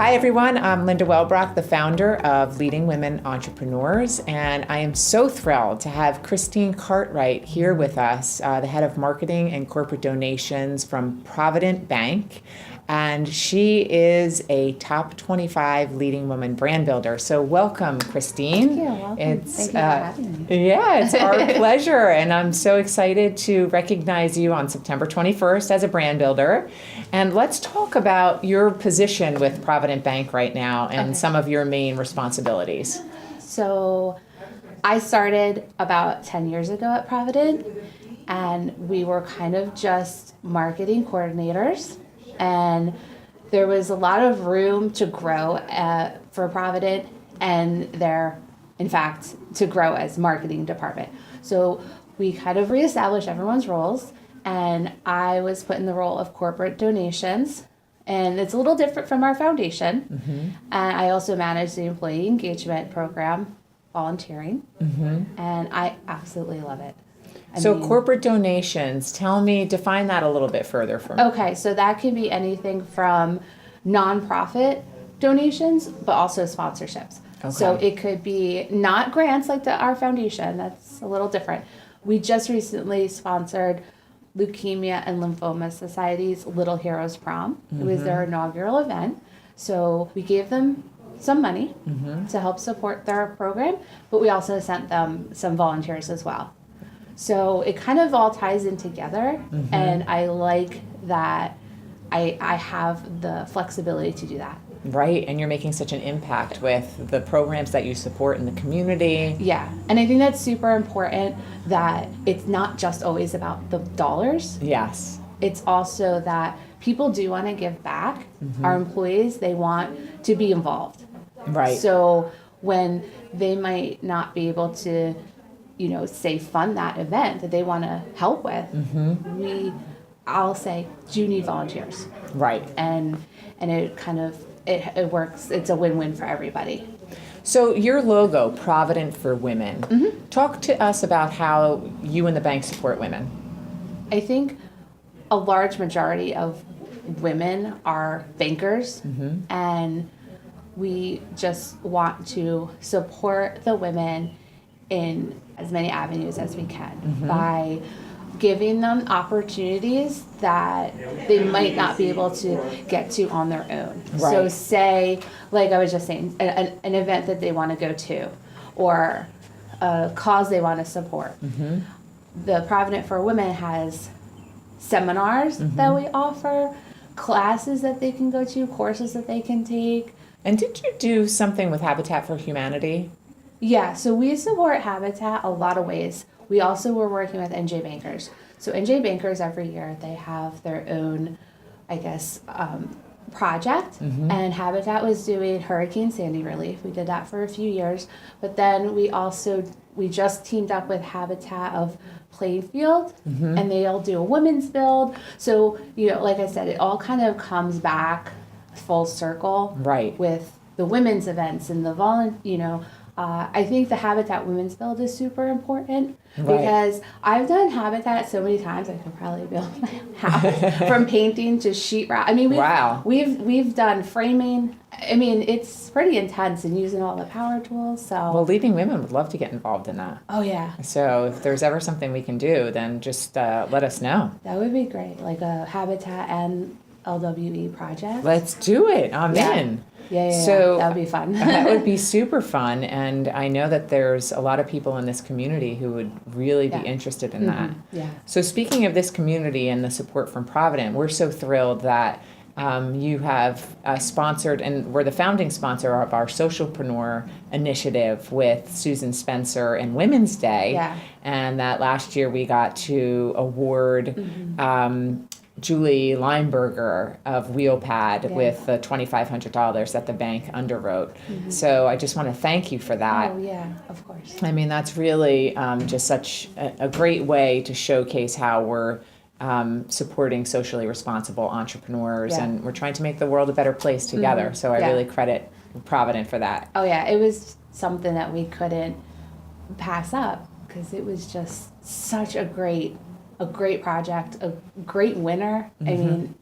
Hi, everyone. I'm Linda Welbrock, the founder of Leading Women Entrepreneurs, and I am so thrilled to have Christine Cartwright here with us, the head of marketing and corporate donations from Provident Bank. And she is a top 25 leading woman brand builder. So welcome, Christine. Thank you. Welcome. Thank you for having me. Yeah, it's our pleasure. And I'm so excited to recognize you on September 21st as a brand builder. And let's talk about your position with Provident Bank right now and some of your main responsibilities. So I started about 10 years ago at Provident, and we were kind of just marketing coordinators. And there was a lot of room to grow for Provident, and in fact, to grow as marketing department. So we kind of reestablished everyone's roles, and I was put in the role of corporate donations, and it's a little different from our foundation. Mm-hmm. And I also manage the employee engagement program, volunteering, and I absolutely love it. So corporate donations, define that a little bit further for me. Okay, so that can be anything from nonprofit donations, but also sponsorships. Okay. So it could be not grants like our foundation, that's a little different. We just recently sponsored Leukemia and Lymphoma Society's Little Heroes Prom. Mm-hmm. It was their inaugural event. So we gave them some money to help support their program, but we also sent them some volunteers as well. So it kind of all ties in together, and I like that I have the flexibility to do that. Right, and you're making such an impact with the programs that you support in the community. Yeah, and I think that's super important that it's not just always about the dollars. Yes. It's also that people do want to give back. Our employees, they want to be involved. Right. So when they might not be able to say fund that event that they want to help with, I'll say, do you need volunteers? Right. And it kind of, it works. It's a win-win for everybody. So your logo, Provident for Women, talk to us about how you and the bank support women. I think a large majority of women are bankers, and we just want to support the women in as many avenues as we can by giving them opportunities that they might not be able to get to on their own. Right. So say, like I was just saying, an event that they want to go to or a cause they want to support. The Provident for Women has seminars that we offer, classes that they can go to, courses that they can take. And did you do something with Habitat for Humanity? Yeah, so we support Habitat a lot of ways. We also were working with NJ Bankers. So NJ Bankers every year, they have their own, project. And Habitat was doing Hurricane Sandy relief. We did that for a few years. But then we just teamed up with Habitat of Plainfield, and they'll do a women's build. So, like I said, it all kind of comes back full circle. Right. With the women's events and the I think the Habitat Women's Build is super important because I've done Habitat so many times I could probably build my house from painting to sheetrock. I mean, we've done framing. I mean, it's pretty intense and using all the power tools. So Leading Women would love to get involved in that. Oh yeah. So if there's ever something we can do, then just let us know. That would be great, like a Habitat and LWE project. Let's do it. I'm in. Yeah, so that would be fun. That would be super fun, and I know that there's a lot of people in this community who would really be interested in that. Yeah. So speaking of this community and the support from Provident, we're so thrilled that you have sponsored, and we're the founding sponsor of our Socialpreneur initiative with Susan Spencer and Women's Day, and that last year we got to award Julie Lineberger of Wheelpad with the $2,500 that the bank underwrote. So I just want to thank you for that. Oh, yeah, of course. I mean, that's really just such a great way to showcase how we're supporting socially responsible entrepreneurs, and we're trying to make the world a better place together. So I really credit Provident for that. Oh, yeah, it was something that we couldn't pass up because it was just such a great project, a great winner. I mean,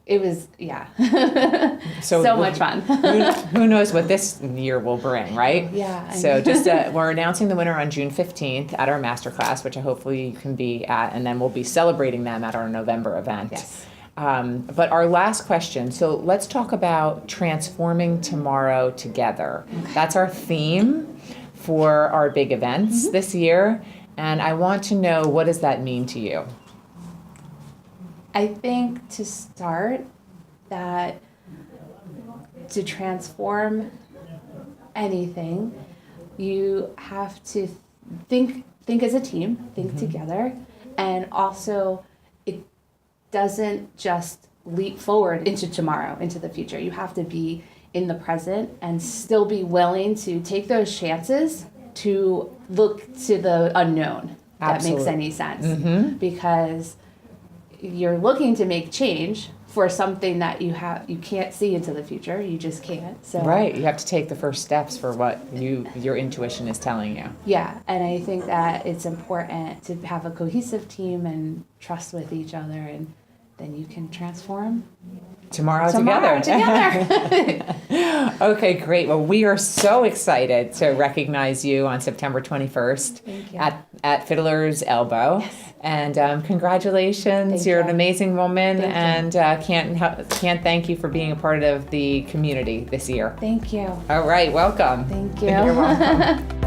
It was, yeah. So So much fun. Who knows what this year will bring, right? Yeah. So we're announcing the winner on June 15th at our masterclass, which hopefully you can be at, and then we'll be celebrating them at our November event. Yes. But our last question, so let's talk about transforming tomorrow together. Okay. That's our theme for our big events this year. And I want to know, what does that mean to you? I think to start, that to transform anything, you have to think as a team, think together, and also it doesn't just leap forward into tomorrow, into the future. You have to be in the present and still be willing to take those chances to look to the unknown. That makes any sense. Because you're looking to make change for something that you can't see into the future. You just can't. So Right. You have to take the first steps for what your intuition is telling you. yeah, and I think that it's important to have a cohesive team and trust with each other, and then you can transform Tomorrow together. Okay, great. Well, we are so excited to recognize you on September 21st Thank you. at Fiddler's Elbow. Yes. And congratulations. Thank You're you. an amazing woman, Thank you. and can't thank you for being a part of the community this year. Thank you. All right, welcome. Thank you. You're welcome.